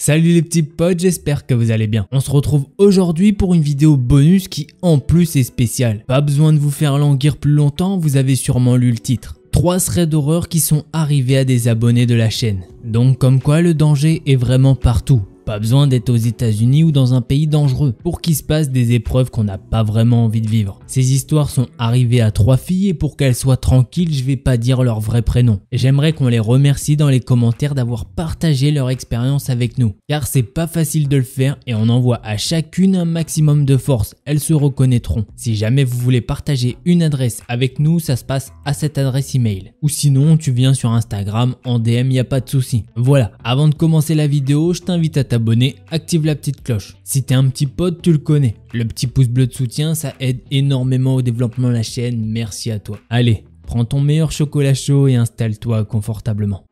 Salut les petits potes, j'espère que vous allez bien. On se retrouve aujourd'hui pour une vidéo bonus qui en plus est spéciale. Pas besoin de vous faire languir plus longtemps, vous avez sûrement lu le titre. 3 threads d'horreur qui sont arrivés à des abonnés de la chaîne. Donc comme quoi le danger est vraiment partout. Pas besoin d'être aux États-Unis ou dans un pays dangereux pour qu'il se passe des épreuves qu'on n'a pas vraiment envie de vivre. Ces histoires sont arrivées à 3 filles et pour qu'elles soient tranquilles, je vais pas dire leur vrai prénom. J'aimerais qu'on les remercie dans les commentaires d'avoir partagé leur expérience avec nous. Car c'est pas facile de le faire et on envoie à chacune un maximum de force. Elles se reconnaîtront. Si jamais vous voulez partager une adresse avec nous, ça se passe à cette adresse email. Ou sinon, tu viens sur Instagram en DM, y a pas de souci. Voilà, avant de commencer la vidéo, je t'invite à t'abonner, active la petite cloche. Si t'es un petit pote, tu le connais. Le petit pouce bleu de soutien, ça aide énormément au développement de la chaîne, merci à toi. Allez, prends ton meilleur chocolat chaud et installe-toi confortablement.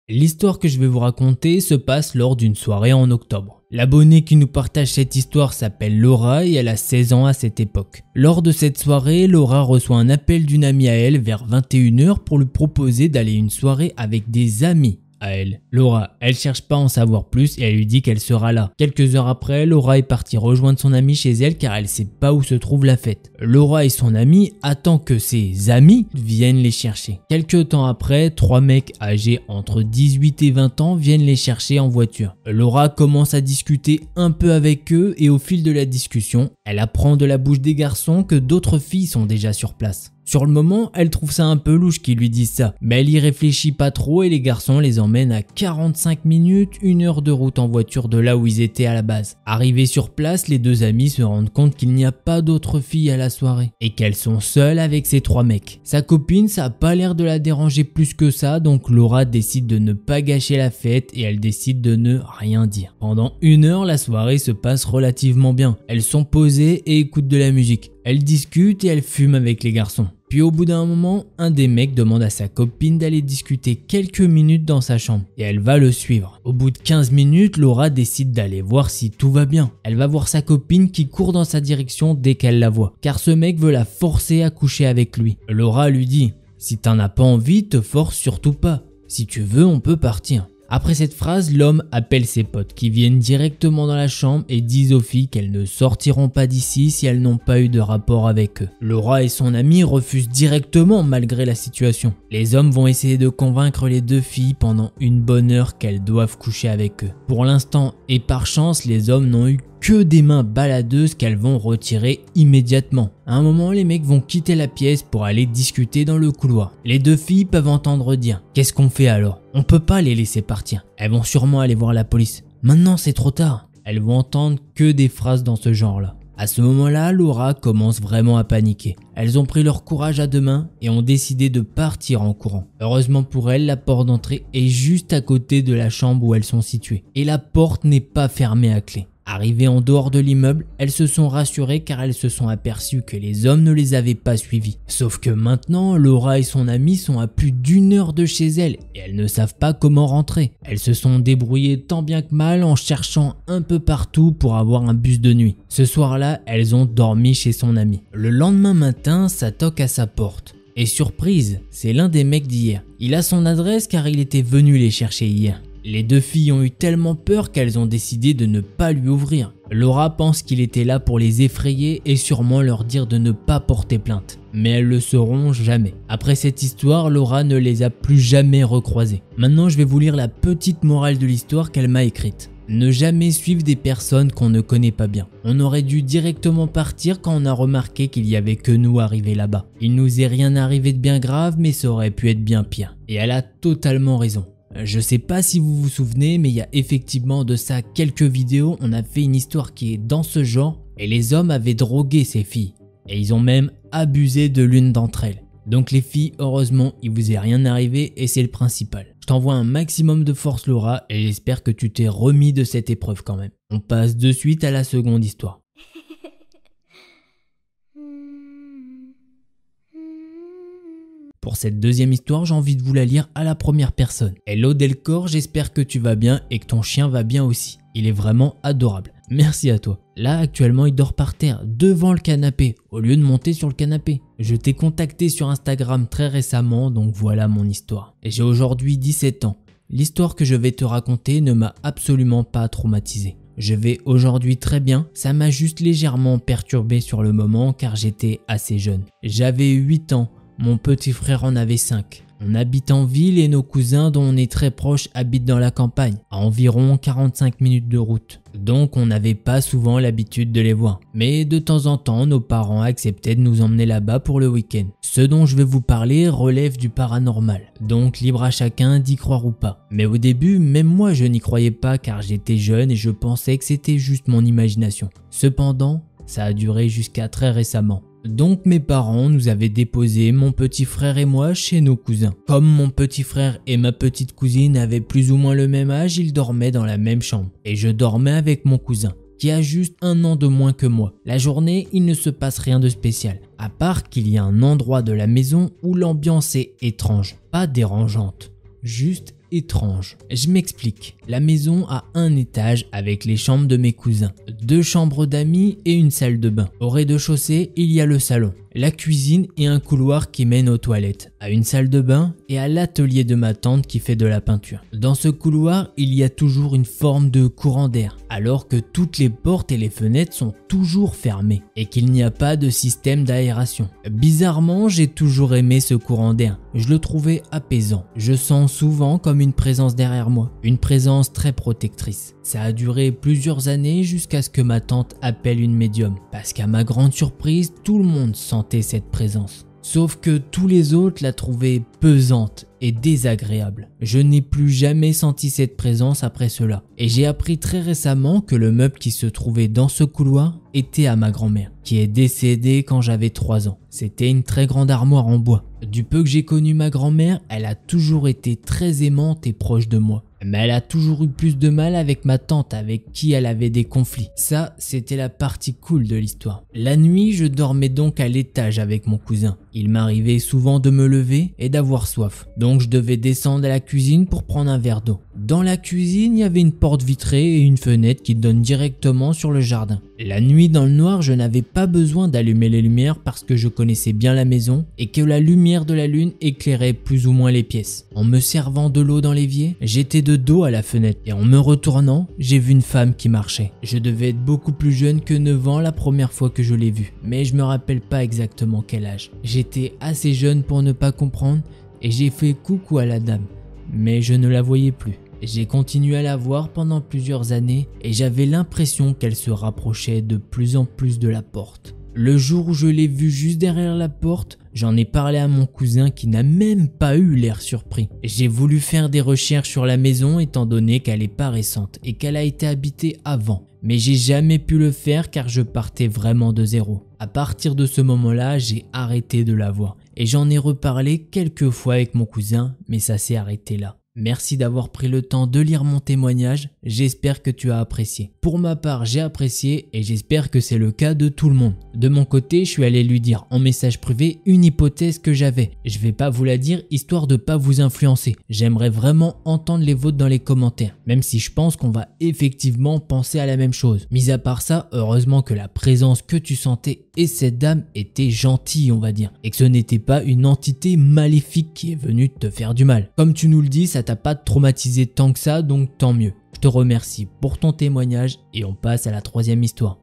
L'histoire que je vais vous raconter se passe lors d'une soirée en octobre. L'abonnée qui nous partage cette histoire s'appelle Laura et elle a 16 ans à cette époque. Lors de cette soirée, Laura reçoit un appel d'une amie à elle vers 21 h pour lui proposer d'aller une soirée avec des amis à elle. Laura, elle cherche pas à en savoir plus et elle lui dit qu'elle sera là. Quelques heures après, Laura est partie rejoindre son amie chez elle car elle sait pas où se trouve la fête. Laura et son amie attendent que ses amis viennent les chercher. Quelques temps après, 3 mecs âgés entre 18 et 20 ans viennent les chercher en voiture. Laura commence à discuter un peu avec eux et au fil de la discussion, elle apprend de la bouche des garçons que d'autres filles sont déjà sur place. Sur le moment, elle trouve ça un peu louche qu'ils lui disent ça, mais elle y réfléchit pas trop et les garçons les emmènent à 45 minutes, 1 heure de route en voiture de là où ils étaient à la base. Arrivés sur place, les 2 amis se rendent compte qu'il n'y a pas d'autres filles à la soirée et qu'elles sont seules avec ces 3 mecs. Sa copine, ça a pas l'air de la déranger plus que ça, donc Laura décide de ne pas gâcher la fête et elle décide de ne rien dire. Pendant 1 heure, la soirée se passe relativement bien. Elles sont posées et écoutent de la musique. Elles discutent et elles fument avec les garçons. Puis au bout d'un moment, un des mecs demande à sa copine d'aller discuter quelques minutes dans sa chambre et elle va le suivre. Au bout de 15 minutes, Laura décide d'aller voir si tout va bien. Elle va voir sa copine qui court dans sa direction dès qu'elle la voit, car ce mec veut la forcer à coucher avec lui. Laura lui dit « Si t'en as pas envie, te force surtout pas. Si tu veux, on peut partir. » Après cette phrase, l'homme appelle ses potes qui viennent directement dans la chambre et disent aux filles qu'elles ne sortiront pas d'ici si elles n'ont pas eu de rapport avec eux. Laura et son ami refusent directement malgré la situation. Les hommes vont essayer de convaincre les 2 filles pendant une bonne heure qu'elles doivent coucher avec eux. Pour l'instant et par chance, les hommes n'ont eu que des mains baladeuses qu'elles vont retirer immédiatement. À un moment, les mecs vont quitter la pièce pour aller discuter dans le couloir. Les 2 filles peuvent entendre dire « Qu'est-ce qu'on fait alors? On peut pas les laisser partir. » Elles vont sûrement aller voir la police. « Maintenant, c'est trop tard. » Elles vont entendre que des phrases dans ce genre-là. À ce moment-là, Laura commence vraiment à paniquer. Elles ont pris leur courage à 2 mains et ont décidé de partir en courant. Heureusement pour elles, la porte d'entrée est juste à côté de la chambre où elles sont situées. Et la porte n'est pas fermée à clé. Arrivées en dehors de l'immeuble, elles se sont rassurées car elles se sont aperçues que les hommes ne les avaient pas suivies. Sauf que maintenant, Laura et son amie sont à plus d'1 heure de chez elles et elles ne savent pas comment rentrer. Elles se sont débrouillées tant bien que mal en cherchant un peu partout pour avoir un bus de nuit. Ce soir-là, elles ont dormi chez son amie. Le lendemain matin, ça toque à sa porte. Et surprise, c'est l'un des mecs d'hier. Il a son adresse car il était venu les chercher hier. Les 2 filles ont eu tellement peur qu'elles ont décidé de ne pas lui ouvrir. Laura pense qu'il était là pour les effrayer et sûrement leur dire de ne pas porter plainte. Mais elles le sauront jamais. Après cette histoire, Laura ne les a plus jamais recroisées. Maintenant, je vais vous lire la petite morale de l'histoire qu'elle m'a écrite. Ne jamais suivre des personnes qu'on ne connaît pas bien. On aurait dû directement partir quand on a remarqué qu'il y avait que nous arrivés là-bas. Il nous est rien arrivé de bien grave, mais ça aurait pu être bien pire. Et elle a totalement raison. Je sais pas si vous vous souvenez, mais il y a effectivement de ça quelques vidéos, on a fait une histoire qui est dans ce genre et les hommes avaient drogué ces filles et ils ont même abusé de l'une d'entre elles. Donc les filles, heureusement, il vous est rien arrivé et c'est le principal. Je t'envoie un maximum de force Laura et j'espère que tu t'es remis de cette épreuve quand même. On passe de suite à la seconde histoire. Pour cette deuxième histoire, j'ai envie de vous la lire à la première personne. Hello Delcor, j'espère que tu vas bien et que ton chien va bien aussi. Il est vraiment adorable. Merci à toi. Là, actuellement, il dort par terre, devant le canapé, au lieu de monter sur le canapé. Je t'ai contacté sur Instagram très récemment, donc voilà mon histoire. Et j'ai aujourd'hui 17 ans. L'histoire que je vais te raconter ne m'a absolument pas traumatisé. Je vais aujourd'hui très bien, ça m'a juste légèrement perturbé sur le moment car j'étais assez jeune. J'avais 8 ans, mon petit frère en avait 5. On habite en ville et nos cousins dont on est très proche habitent dans la campagne, à environ 45 minutes de route. Donc on n'avait pas souvent l'habitude de les voir. Mais de temps en temps, nos parents acceptaient de nous emmener là-bas pour le week-end. Ce dont je vais vous parler relève du paranormal, donc libre à chacun d'y croire ou pas. Mais au début, même moi je n'y croyais pas car j'étais jeune et je pensais que c'était juste mon imagination. Cependant, ça a duré jusqu'à très récemment. Donc mes parents nous avaient déposé mon petit frère et moi chez nos cousins. Comme mon petit frère et ma petite cousine avaient plus ou moins le même âge, ils dormaient dans la même chambre. Et je dormais avec mon cousin, qui a juste 1 an de moins que moi. La journée, il ne se passe rien de spécial, à part qu'il y a un endroit de la maison où l'ambiance est étrange, pas dérangeante, juste étrange. Je m'explique. La maison a un étage avec les chambres de mes cousins, 2 chambres d'amis et une salle de bain. Au rez-de-chaussée, il y a le salon, la cuisine et un couloir qui mène aux toilettes, à une salle de bain et à l'atelier de ma tante qui fait de la peinture. Dans ce couloir, il y a toujours une forme de courant d'air, alors que toutes les portes et les fenêtres sont toujours fermées et qu'il n'y a pas de système d'aération. Bizarrement, j'ai toujours aimé ce courant d'air. Je le trouvais apaisant. Je sens souvent comme une présence derrière moi, une présence très protectrice. Ça a duré plusieurs années jusqu'à ce que ma tante appelle une médium, parce qu'à ma grande surprise, tout le monde sentait cette présence. Sauf que tous les autres la trouvaient pesante et désagréable. Je n'ai plus jamais senti cette présence après cela. Et j'ai appris très récemment que le meuble qui se trouvait dans ce couloir était à ma grand-mère, qui est décédée quand j'avais 3 ans. C'était une très grande armoire en bois. Du peu que j'ai connu ma grand-mère, elle a toujours été très aimante et proche de moi. Mais elle a toujours eu plus de mal avec ma tante avec qui elle avait des conflits. Ça, c'était la partie cool de l'histoire. La nuit, je dormais donc à l'étage avec mon cousin. Il m'arrivait souvent de me lever et d'avoir soif. Donc je devais descendre à la cuisine pour prendre un verre d'eau. Dans la cuisine, il y avait une porte vitrée et une fenêtre qui donne directement sur le jardin. La nuit dans le noir, je n'avais pas besoin d'allumer les lumières parce que je connaissais bien la maison et que la lumière de la lune éclairait plus ou moins les pièces. En me servant de l'eau dans l'évier, j'étais de dos à la fenêtre et en me retournant, j'ai vu une femme qui marchait. Je devais être beaucoup plus jeune que 9 ans la première fois que je l'ai vue, mais je me rappelle pas exactement quel âge. J'étais assez jeune pour ne pas comprendre et j'ai fait coucou à la dame, mais je ne la voyais plus. J'ai continué à la voir pendant plusieurs années et j'avais l'impression qu'elle se rapprochait de plus en plus de la porte. Le jour où je l'ai vue juste derrière la porte, j'en ai parlé à mon cousin qui n'a même pas eu l'air surpris. J'ai voulu faire des recherches sur la maison étant donné qu'elle est pas récente et qu'elle a été habitée avant. Mais j'ai jamais pu le faire car je partais vraiment de zéro. À partir de ce moment-là, j'ai arrêté de la voir. Et j'en ai reparlé quelques fois avec mon cousin, mais ça s'est arrêté là. Merci d'avoir pris le temps de lire mon témoignage, j'espère que tu as apprécié. Pour ma part, j'ai apprécié et j'espère que c'est le cas de tout le monde. De mon côté, je suis allé lui dire en message privé une hypothèse que j'avais. Je vais pas vous la dire histoire de pas vous influencer. J'aimerais vraiment entendre les vôtres dans les commentaires, même si je pense qu'on va effectivement penser à la même chose. Mis à part ça, heureusement que la présence que tu sentais et cette dame était gentille, on va dire, et que ce n'était pas une entité maléfique qui est venue te faire du mal. Comme tu nous le dis, ça t'a pas traumatisé tant que ça, donc tant mieux. Je te remercie pour ton témoignage et on passe à la 3e histoire.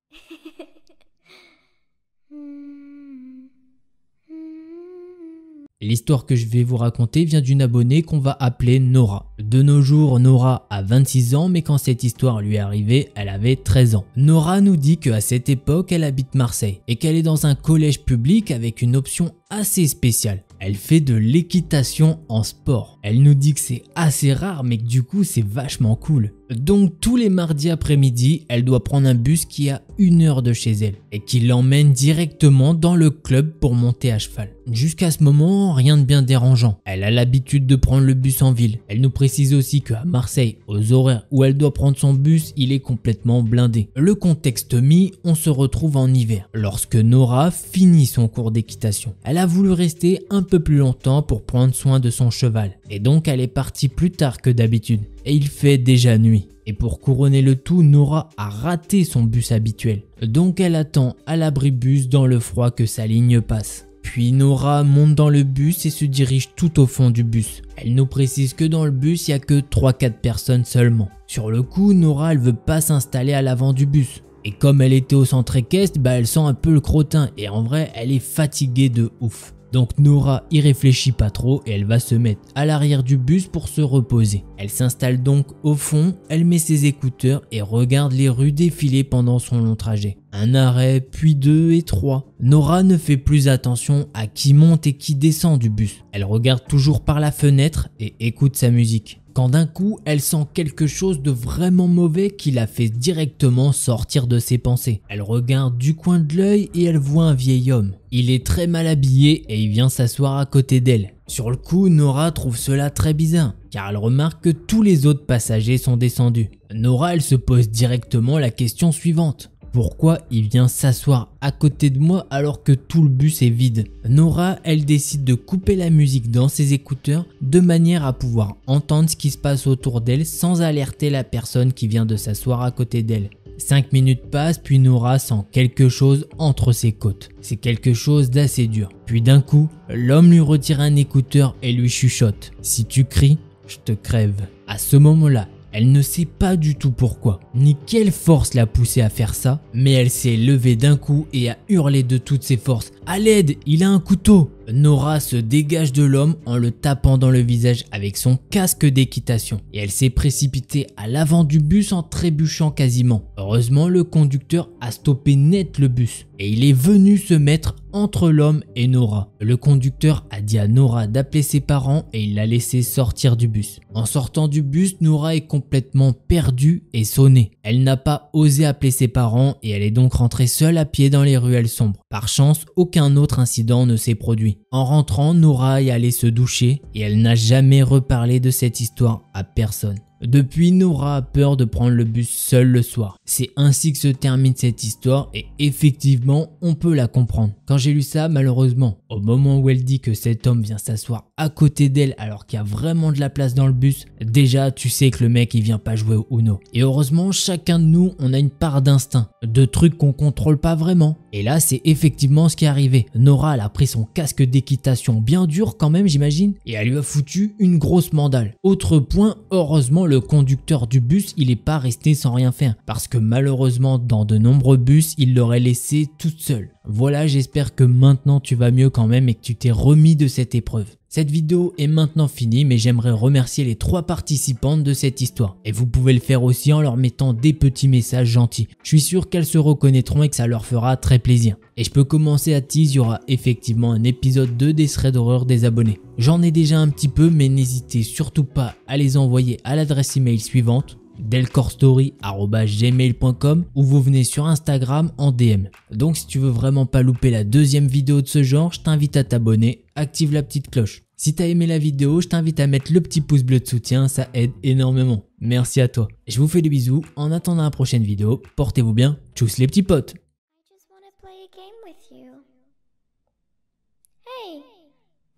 L'histoire que je vais vous raconter vient d'une abonnée qu'on va appeler Nora. De nos jours, Nora a 26 ans, mais quand cette histoire lui est arrivée, elle avait 13 ans. Nora nous dit qu'à cette époque, elle habite Marseille et qu'elle est dans un collège public avec une option assez spéciale. Elle fait de l'équitation en sport. Elle nous dit que c'est assez rare mais que du coup c'est vachement cool. Donc tous les mardis après-midi, elle doit prendre un bus qui est à 1 heure de chez elle et qui l'emmène directement dans le club pour monter à cheval. Jusqu'à ce moment, rien de bien dérangeant. Elle a l'habitude de prendre le bus en ville. Elle nous précise aussi qu'à Marseille, aux horaires où elle doit prendre son bus, il est complètement blindé. Le contexte mis, on se retrouve en hiver, lorsque Nora finit son cours d'équitation. Elle a voulu rester un peu plus longtemps pour prendre soin de son cheval. Et donc elle est partie plus tard que d'habitude. Et il fait déjà nuit. Et pour couronner le tout, Nora a raté son bus habituel. Donc elle attend à l'abribus dans le froid que sa ligne passe. Puis Nora monte dans le bus et se dirige tout au fond du bus. Elle nous précise que dans le bus, il n'y a que 3-4 personnes seulement. Sur le coup, Nora elle veut pas s'installer à l'avant du bus. Et comme elle était au centre équestre, elle sent un peu le crottin et en vrai elle est fatiguée de ouf. Donc Nora y réfléchit pas trop et elle va se mettre à l'arrière du bus pour se reposer. Elle s'installe donc au fond, elle met ses écouteurs et regarde les rues défiler pendant son long trajet. Un arrêt, puis 2 et 3. Nora ne fait plus attention à qui monte et qui descend du bus. Elle regarde toujours par la fenêtre et écoute sa musique. Quand d'un coup, elle sent quelque chose de vraiment mauvais qui la fait directement sortir de ses pensées. Elle regarde du coin de l'œil et elle voit un vieil homme. Il est très mal habillé et il vient s'asseoir à côté d'elle. Sur le coup, Nora trouve cela très bizarre, car elle remarque que tous les autres passagers sont descendus. Nora, elle se pose directement la question suivante. Pourquoi il vient s'asseoir à côté de moi alors que tout le bus est vide? Nora, elle décide de couper la musique dans ses écouteurs de manière à pouvoir entendre ce qui se passe autour d'elle sans alerter la personne qui vient de s'asseoir à côté d'elle. 5 minutes passent puis Nora sent quelque chose entre ses côtes. C'est quelque chose d'assez dur. Puis d'un coup, l'homme lui retire un écouteur et lui chuchote. Si tu cries, je te crève. À ce moment-là, elle ne sait pas du tout pourquoi, ni quelle force l'a poussée à faire ça, mais elle s'est levée d'un coup et a hurlé de toutes ses forces. « À l'aide, il a un couteau !» Nora se dégage de l'homme en le tapant dans le visage avec son casque d'équitation et elle s'est précipitée à l'avant du bus en trébuchant quasiment. Heureusement, le conducteur a stoppé net le bus et il est venu se mettre entre l'homme et Nora. Le conducteur a dit à Nora d'appeler ses parents et il l'a laissé sortir du bus. En sortant du bus, Nora est complètement perdue et sonnée. Elle n'a pas osé appeler ses parents et elle est donc rentrée seule à pied dans les ruelles sombres. Par chance, aucun autre incident ne s'est produit. En rentrant, Nora est allée se doucher et elle n'a jamais reparlé de cette histoire à personne. Depuis, Nora a peur de prendre le bus seule le soir. C'est ainsi que se termine cette histoire et effectivement, on peut la comprendre. Quand j'ai lu ça, malheureusement, au moment où elle dit que cet homme vient s'asseoir à côté d'elle alors qu'il y a vraiment de la place dans le bus, déjà tu sais que le mec il vient pas jouer au Uno. Et heureusement, chacun de nous, on a une part d'instinct, de trucs qu'on contrôle pas vraiment. Et là, c'est effectivement ce qui est arrivé. Nora, elle a pris son casque d'équitation bien dur quand même, j'imagine, et elle lui a foutu une grosse mandale. Autre point, heureusement, le conducteur du bus, il est pas resté sans rien faire, parce que malheureusement, dans de nombreux bus, il l'aurait laissée toute seule. Voilà, j'espère que maintenant tu vas mieux quand même et que tu t'es remis de cette épreuve. Cette vidéo est maintenant finie, mais j'aimerais remercier les 3 participantes de cette histoire. Et vous pouvez le faire aussi en leur mettant des petits messages gentils. Je suis sûr qu'elles se reconnaîtront et que ça leur fera très plaisir. Et je peux commencer à tease, il y aura effectivement un épisode 2 des threads d'horreur des abonnés. J'en ai déjà un petit peu, mais n'hésitez surtout pas à les envoyer à l'adresse email suivante: delcorstory@gmail.com, ou vous venez sur Instagram en DM. Donc si tu veux vraiment pas louper la deuxième vidéo de ce genre, je t'invite à t'abonner, active la petite cloche. Si t'as aimé la vidéo, je t'invite à mettre le petit pouce bleu de soutien, ça aide énormément. Merci à toi. Je vous fais des bisous, en attendant la prochaine vidéo, portez-vous bien, tchuss les petits potes.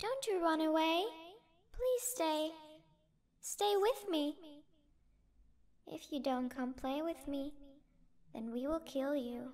Don't you run away. Please stay. Stay with me. If you don't come play with me, then we will kill you.